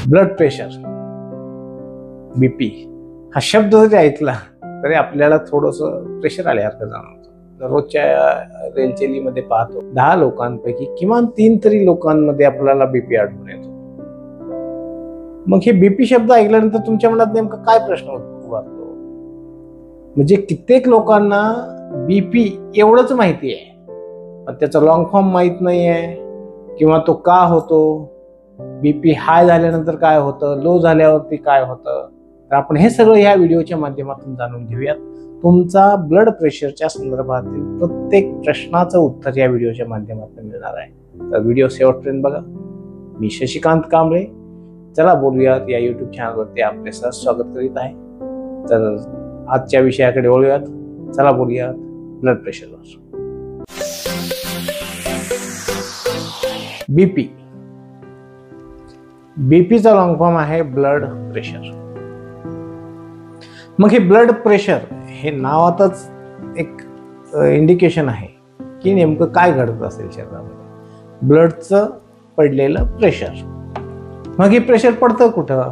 Blood pressure, BP हा शब्द जरी ऐकला तरी आपल्याला थोडंसं प्रेशर आल्यासारखं जाणवतं. रोजच्या रेलचेलीमध्ये पाहतो 10 लोकांपैकी किमान 3 तरी लोकांमध्ये आपल्याला बीपी आढळून येतो. मग हे बीपी शब्द ऐकल्यानंतर तुमच्या मनात नेमकं काय प्रश्न उद्भवतो? म्हणजे कित्येक लोकांना बीपी एवढंच माहिती आहे, पण त्याचा लॉंग फॉर्म माहित नाही आहे किंवा तो का होतो, बीपी हाय झाल्यानंतर काय होतं, लो झाल्यावरती काय होतं. तर आपण हे सगळं ह्या व्हिडिओच्या माध्यमातून जाणून घेऊयात. तुमचा ब्लड प्रेशरच्या संदर्भातील प्रत्येक प्रश्नाचं उत्तर या व्हिडिओच्या माध्यमातून मिळणार आहे. तर व्हिडिओ शेवटपर्यंत बघा. मी शशिकांत कांबळे, चला बोलूयात या युट्यूब चॅनलवरती आपले सहर्ष स्वागत करीत आहे. तर आजच्या विषयाकडे वळूयात. चला बोलूयात ब्लड प्रेशरवर. बीपी, बीपीचा लॉंग फॉर्म आहे ब्लड प्रेशर. मग हे ब्लड प्रेशर हे नावातच एक इंडिकेशन आहे की नेमकं काय घडत असेल शरीरामध्ये. ब्लडचं पडलेलं प्रेशर. मग हे प्रेशर पडतं कुठं?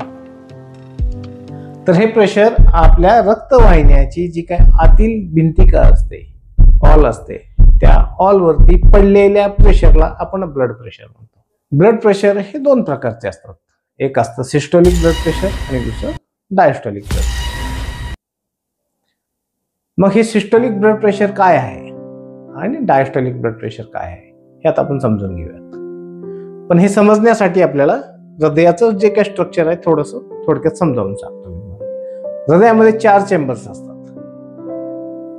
तर हे प्रेशर आपल्या रक्तवाहिन्याची जी काय आतील भिंतिका असते, ऑल असते, त्या ऑलवरती पडलेल्या प्रेशरला आपण ब्लड प्रेशर म्हणतो. ब्लड प्रेशर हे 2 प्रकारचे असतात. एक असतं सिस्टोलिक ब्लड प्रेशर आणि दुसरं डायस्टोलिक ब्लड प्रेशर. मग हे सिस्टोलिक ब्लड प्रेशर काय आहे आणि डायस्टोलिक ब्लड प्रेशर काय आहे हे आता आपण समजून घेऊयात. पण हे समजण्यासाठी आपल्याला हृदयाचं जे काही स्ट्रक्चर आहे थोडक्यात समजावून सांगतो मी. हृदयामध्ये 4 चेंबर्स असतात.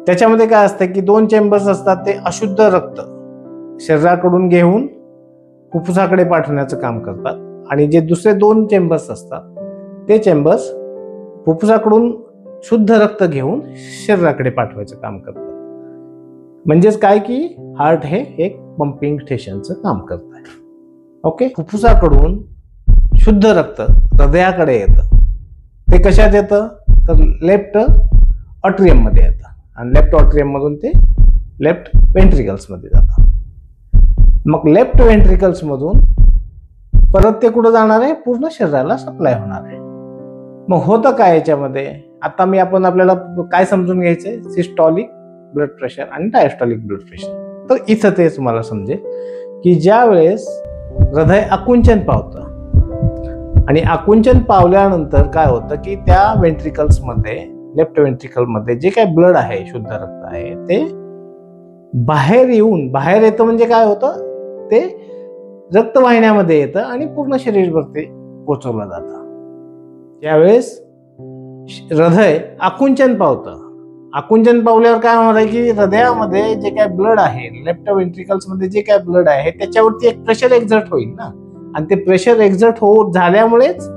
त्याच्यामध्ये काय असतं की 2 चेंबर्स असतात ते अशुद्ध रक्त शरीराकडून घेऊन फुफ्फुसाकडे पाठवण्याचं काम करतात, आणि जे दुसरे 2 चेंबर्स असतात ते चेंबर्स फुफ्फुसाकडून शुद्ध रक्त घेऊन शरीराकडे पाठवायचं काम करतात. म्हणजेच काय की हार्ट हे एक पंपिंग स्टेशनचं काम करत आहे. ओके. फुफ्फुसाकडून शुद्ध रक्त हृदयाकडे येतं. ते कशात येतं? तर लेफ्ट ऑट्रियम मध्ये येतं, आणि लेफ्ट ऑट्रियम मधून ते लेफ्ट वेंट्रिकल्स मध्ये जातं. मग लेफ्ट वेंट्रिकल्स मधून परत ते कुठं जाणार आहे? पूर्ण शरीराला सप्लाय होणार आहे. मग होतं काय याच्यामध्ये? आता आपल्याला काय समजून घ्यायचंय? सिस्टॉलिक ब्लड प्रेशर आणि डायस्टॉलिक ब्लड प्रेशर. तर इथं ते तुम्हाला समजेल की ज्या वेळेस हृदय आकुंचन पावतं, आणि आकुंचन पावल्यानंतर काय होतं की त्या वेंट्रिकल्स मध्ये, लेफ्ट वेंट्रिकल मध्ये जे काही ब्लड आहे, शुद्ध रक्त आहे, ते बाहेर येतं. म्हणजे काय होतं? ते रक्तवाहिन्यामध्ये येतं आणि पूर्ण शरीरभर पोचवलं जातं. त्यावेळेस हृदय आकुंचन पावतं. आकुंचन पावल्यावर काय होणार आहे की हृदयामध्ये जे काय ब्लड आहे, लेफ्ट वेंट्रिकल्स मध्ये जे काय ब्लड आहे त्याच्यावरती एक प्रेशर एक्झर्ट होईल ना, आणि ते प्रेशर एक्झर्ट झाल्यामुळेच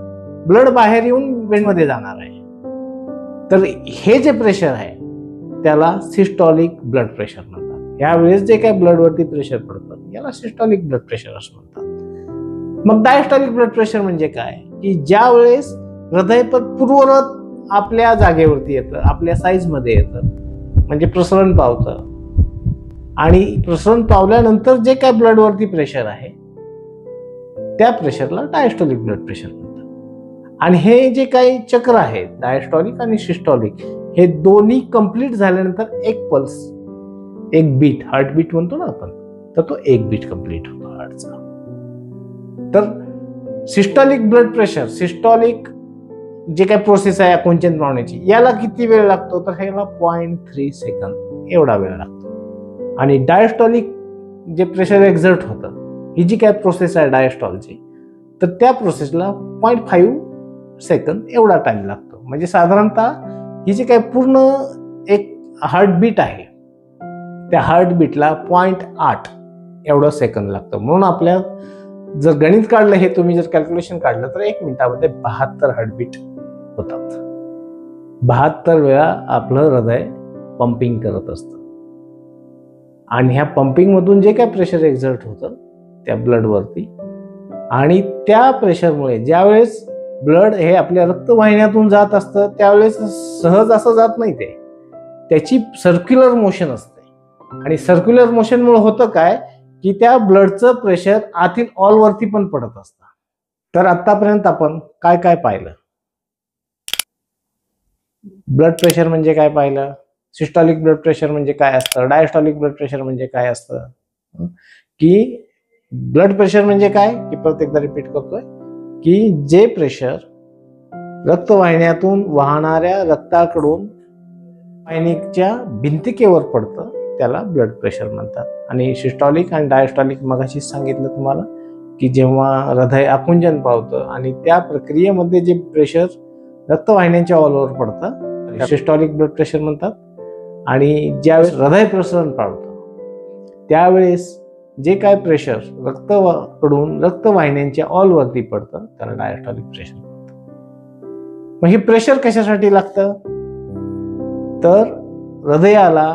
ब्लड बाहेर येऊन वेनमध्ये जाणार आहे. तर हे जे प्रेशर आहे त्याला सिस्टॉलिक ब्लड प्रेशर म्हणतात. यावेळेस जे काय ब्लड वरती प्रेशर पडतं याला सिस्टॉलिक ब्लड प्रेशर असं म्हणतात. मग डायस्टॉलिक ब्लड प्रेशर म्हणजे काय की ज्या वेळेस हृदय पूर्ववत आपल्या जागेवरती येतं, आपल्या साईज मध्ये येतं, म्हणजे प्रसरण पावतं, आणि प्रसरण पावल्यानंतर जे काय ब्लड वरती प्रेशर आहे त्या प्रेशरला डायस्टॉलिक ब्लड प्रेशर म्हणतात. आणि हे जे काही चक्र आहे डायस्टॉलिक आणि सिस्टॉलिक, हे दोन्ही कंप्लीट झाल्यानंतर एक पल्स, एक बीट, हार्टबीट म्हणतो ना आपण, तर तो एक बीट कंप्लीट होतो हार्टचा. तर सिस्टॉलिक ब्लड प्रेशर, सिस्टॉलिक जे काही प्रोसेस आहे आकुंचन पावण्याची, याला किती वेळ लागतो? तर ह्याला 0.3 सेकंद एवढा वेळ लागतो. आणि डायस्टॉलिक जे प्रेशर एक्झर्ट होतं, ही जी काय प्रोसेस आहे डायस्टॉलची, तर त्या प्रोसेसला 0.5 सेकंद एवढा टाइम लागतो. म्हणजे साधारणतः ही जी काय पूर्ण एक हार्टबीट आहे त्या हार्टबीटला 0.8 एवढं सेकंद लागतं. म्हणून आपल्या जर गणित काढलं, हे तुम्ही जर कॅल्क्युलेशन काढलं, तर 1 मिनिटामध्ये 72 हार्टबीट होतात. 72 वेळा आपलं हृदय पंपिंग करत असतं. आणि ह्या पंपिंग मधून जे काय प्रेशर एक्झर्ट होतं त्या ब्लड वरती, आणि त्या प्रेशरमुळे ज्यावेळेस ब्लड हे आपल्या रक्तवाहिन्यातून जात असतं त्यावेळेस सहज असं जात नाही, त्याची सर्क्युलर मोशन असते. आणि सर्क्युलर मोशनमुळे होतं काय की त्या ब्लडचं प्रेशर आतील ऑलवरती पण पडत असतं. तर आतापर्यंत आपण काय काय पाहिलं? ब्लड प्रेशर म्हणजे काय पाहिलं, सिस्टॉलिक ब्लड प्रेशर म्हणजे काय असतं, डायस्टॉलिक ब्लड प्रेशर म्हणजे काय असतं, की ब्लड प्रेशर म्हणजे काय, की परत एकदा रिपीट करतोय, की जे प्रेशर रक्तवाहिन्यातून वाहणाऱ्या रक्ताकडून वाहिनीच्या भिंतिकेवर पडतं त्याला ब्लड प्रेशर म्हणतात. आणि सिस्टॉलिक आणि डायस्टॉलिक मगाशी सांगितलं तुम्हाला, की जेव्हा हृदय आकुंचन पावतं आणि त्या प्रक्रियेमध्ये जे प्रेशर रक्तवाहिन्यांच्या ऑलवर पडतं सिस्टॉलिक ब्लड प्रेशर म्हणतात. आणि ज्यावेळेस हृदय प्रसरण पावतं त्यावेळेस जे काय प्रेशर रक्ताकडून रक्तवाहिन्यांच्या ऑलवरती पडतं त्याला डायस्टॉलिक प्रेशर म्हणतात. मग हे प्रेशर कशासाठी लागतं, तर हृदयाला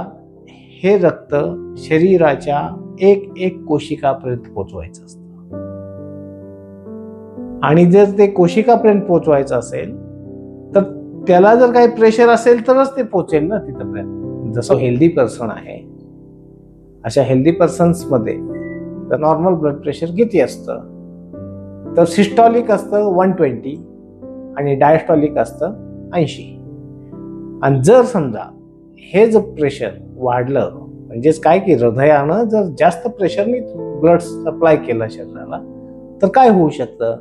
हे रक्त शरीराच्या एक एक कोशिकापर्यंत पोचवायचं असतं. आणि जर ते कोशिकापर्यंत पोचवायचं असेल तर त्याला जर काही प्रेशर असेल तरच ते पोचेल ना तिथपर्यंत. जसं हेल्दी पर्सन आहे, अशा हेल्दी पर्सन्स मध्ये नॉर्मल ब्लड प्रेशर किती असतं, तर सिस्टॉलिक असतं 120 आणि डायस्टॉलिक असतं 80. आणि जर समजा हे जर प्रेशर वाढलं, म्हणजेच काय की हृदयानं जर जास्त प्रेशरने ब्लड सप्लाय केलं शरीराला, तर काय होऊ शकतं,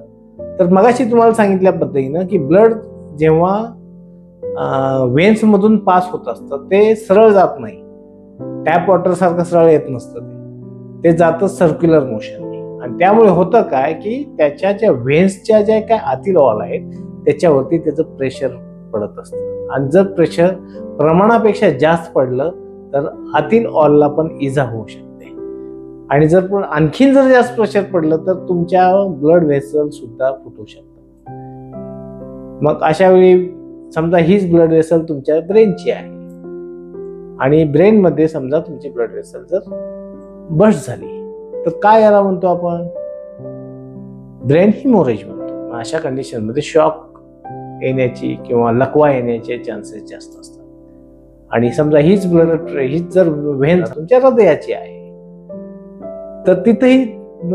तर मगाशी तुम्हाला सांगितल्या पद्धतीनं की ब्लड जेव्हा वेन्स मधून पास होत असतं ते सरळ जात नाही, टॅप वॉटर सारखं सरळ येत नसतं, ते जातं सर्क्युलर मोशन. आणि त्यामुळे होतं काय की त्याच्या ज्या व्हेन्सच्या ज्या काय आतील वॉल आहेत त्याच्यावरती त्याचं प्रेशर पडत असतं. आणि जर प्रेशर प्रमाणापेक्षा जास्त पडलं तर आतील ऑलला पण इजा होऊ शकते. आणि जर पण आणखीन जर जास्त प्रेशर पडलं तर तुमच्या ब्लड व्हेसल सुद्धा फुटू शकतात. मग अशा वेळी समजा हीच ब्लड व्हेसल तुमच्या ब्रेनची आहे आणि ब्रेन मध्ये समजा तुमची ब्लड व्हेसल जर बस्ट झाली तर काय याला म्हणतो आपण, ब्रेन हिमोरेज म्हणतो. अशा कंडिशन मध्ये शॉक येण्याची किंवा लकवा येण्याचे चान्सेस जास्त असतात. आणि समजा हीच जर व्हेन तुमच्या हृदयाची आहे तर तिथेही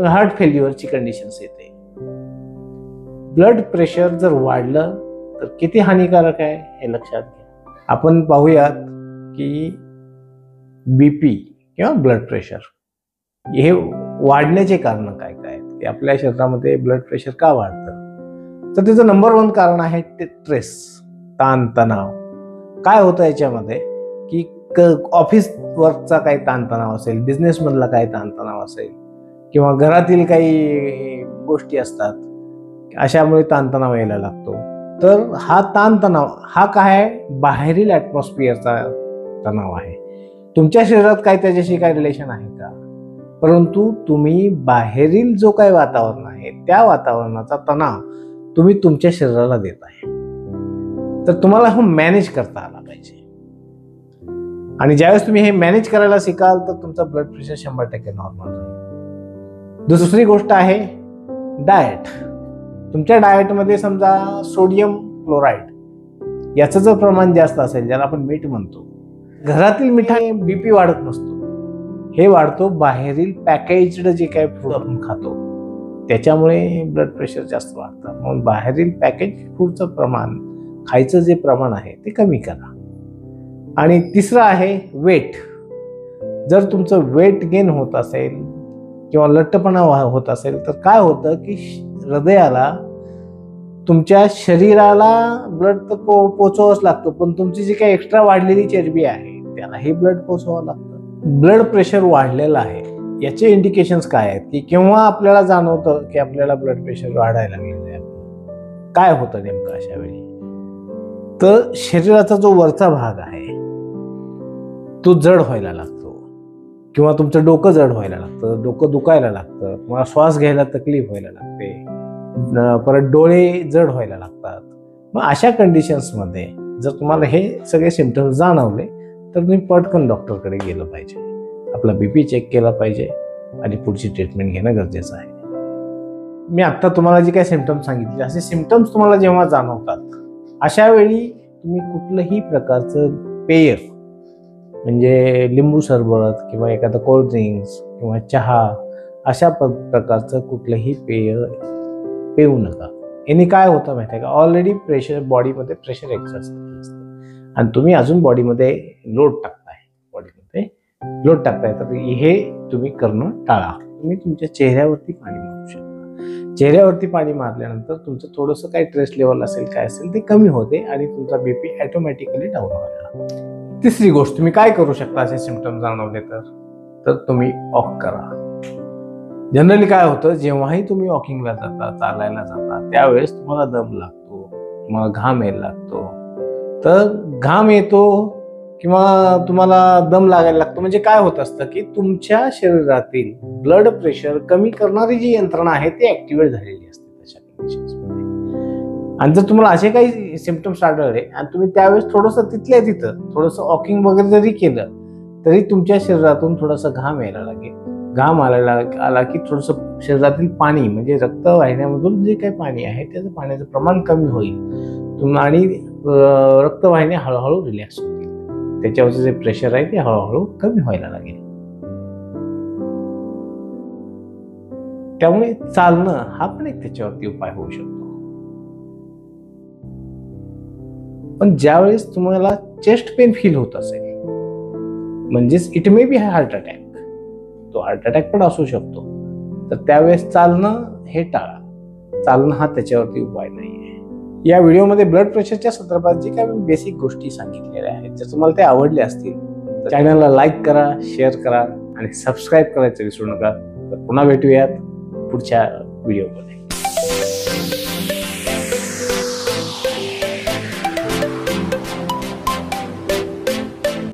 हार्ट फेल्युअरची कंडिशन्स येते. ब्लड प्रेशर जर वाढलं तर किती हानिकारक आहे हे लक्षात घ्या. आपण पाहूयात की बीपी किंवा ब्लड प्रेशर हे वाढण्याचे कारण काय काय आहेत, की आपल्या शरीरामध्ये ब्लड प्रेशर का वाढतं, तर त्याचं नंबर 1 कारण आहे स्ट्रेस, ताण तणाव. काय होतं याच्यामध्ये की ऑफिस वर्कचा काही ताणतणाव असेल, बिझनेस मधला काही ताणतणाव असेल किंवा घरातील काही गोष्टी असतात, अशामुळे ताणतणाव यायला लागतो. तर हा ताणतणाव हा काय आहे, बाहेरील ऍटमॉस्फिअरचा तणाव आहे. तुमच्या शरीरात काय त्याच्याशी काय रिलेशन आहे का, परंतु तुम्ही बाहेरील जो काही वातावरण आहे त्या वातावरणाचा तणाव तुम्ही तुमच्या शरीराला देत आहे. तर तुम्हाला हे मॅनेज करता आला पाहिजे. आणि ज्यावेळेस तुम्ही हे मॅनेज करायला शिकाल तर तुमचा ब्लड प्रेशर 100% नॉर्मल राहील. दुसरी गोष्ट आहे डाएट. तुमच्या डाएटमध्ये समजा सोडियम क्लोराईड याचं जर प्रमाण जास्त असेल, ज्याला आपण मीठ म्हणतो, घरातील मिठाने बीपी वाढत नसतो, हे वाढतो बाहेरील पॅकेज्ड जे काही फूड आपण खातो त्याच्यामुळे ब्लड प्रेशर जास्त वाढतं. म्हणून बाहेरील पॅकेज फूडचं प्रमाण, खायचं जे प्रमाण आहे ते कमी करा. आणि तिसरं आहे वेट. जर तुमचं वेट गेन होत असेल किंवा लठ्ठपणा होत असेल तर काय होतं की हृदयाला तुमच्या शरीराला ब्लड तर पोचवावंच लागतं, पण तुमची जी काही एक्स्ट्रा वाढलेली चरबी आहे त्यालाही ब्लड पोचवावं लागतं. ब्लड प्रेशर वाढलेलं आहे याचे इंडिकेशन्स काय आहेत, की केव्हा आपल्याला जाणवतं की आपल्याला ब्लड प्रेशर वाढायला लागलेलं आहे, काय होतं नेमकं अशा वेळी, तर शरीराचा जो वरचा भाग आहे तो जड व्हायला लागतो किंवा तुमचं डोकं जड व्हायला लागतं, डोकं दुखायला लागतं, तुम्हाला श्वास घ्यायला तकलीफ व्हायला लागते, परत डोळे जड व्हायला लागतात. मग अशा कंडिशन्समध्ये जर तुम्हाला हे सगळे सिम्पटम्स जाणवले तर तुम्ही पटकन डॉक्टरकडे गेलं पाहिजे, आपला बीपी चेक केला पाहिजे आणि पुढची ट्रीटमेंट घेणं गरजेचं आहे. मी आत्ता तुम्हाला जे काही सिम्पटम्स सांगितले असे सिम्पटम्स तुम्हाला जेव्हा जाणवतात अशा वेळी तुम्ही कुठलंही प्रकारचं पेय म्हणजे लिंबू सरबत किंवा एखादं कोल्ड्रिंक्स किंवा चहा अशा प्रकारचं कुठलंही पेय पेऊ नका. याने काय होतं माहिती आहे का, ऑलरेडी प्रेशर बॉडीमध्ये प्रेशर एक्झर्ट झालेलं असतं आणि तुम्ही अजून बॉडीमध्ये लोड टाकताय तर हे तुम्ही करणं टाळा. तुम्ही तुमच्या चेहऱ्यावरती पाणी मारू शकता. चेहऱ्यावरती पाणी मारल्यानंतर तुमचं थोडंसं काही स्ट्रेस लेवल असेल काय असेल ते कमी होते आणि तुमचा बीपी ऑटोमॅटिकली डाऊन व्हायला. तिसरी गोष्ट, तुम्ही काय करू शकता असे सिम्पटम जाणवले तर तुम्ही वॉक करा. जनरली काय होतं, जेव्हाही तुम्ही वॉकिंगला जाता, चालायला जाता, त्यावेळेस तुम्हाला दम लागतो, तुम्हाला घाम यायला लागतो. तर घाम येतो किंवा तुम्हाला दम लागायला लागतो म्हणजे काय होत असतं की तुमच्या शरीरातील ब्लड प्रेशर कमी करणारी जी यंत्रणा आहे ती ऍक्टिव्हेट झालेली असते तशा कंडिशन्समध्ये. आणि जर तुम्हाला असे काही सिम्पटम्स आढळले आणि तुम्ही त्यावेळेस थोडंसं तिथल्या तिथं थोडंसं वॉकिंग वगैरे जरी केलं तरी तुमच्या शरीरातून थोडासा घाम यायला लागेल. घाम आला की थोडंसं शरीरातील पाणी म्हणजे रक्तवाहिन्यामधून जे काही पाणी आहे त्याचं पाण्याचं प्रमाण कमी होईल आणि रक्तवाहिन्या हळूहळू रिलॅक्स होतील. त्याच्यावरचं जे प्रेशर आहे ते हळूहळू कमी व्हायला लागेल. त्यामुळे चालणं हा पण एक त्याच्यावरती उपाय होऊ शकतो. पण ज्यावेळेस तुम्हाला चेस्ट पेन फील होत असेल, म्हणजेच it may be heart attack, तो हार्ट अटॅक पण असू शकतो, तर त्यावेळेस चालणं हे टाळा. चालणं हा त्याच्यावरती उपाय नाहीये. या व्हिडिओमध्ये ब्लड प्रेशरच्या संदर्भात जे काही बेसिक गोष्टी सांगितलेल्या आहेत, जर तुम्हाला ते आवडले असतील तर चॅनलला लाईक करा, शेअर करा आणि सबस्क्राईब करायचं विसरू नका. तर पुन्हा भेटूयात पुढच्या व्हिडिओमध्ये.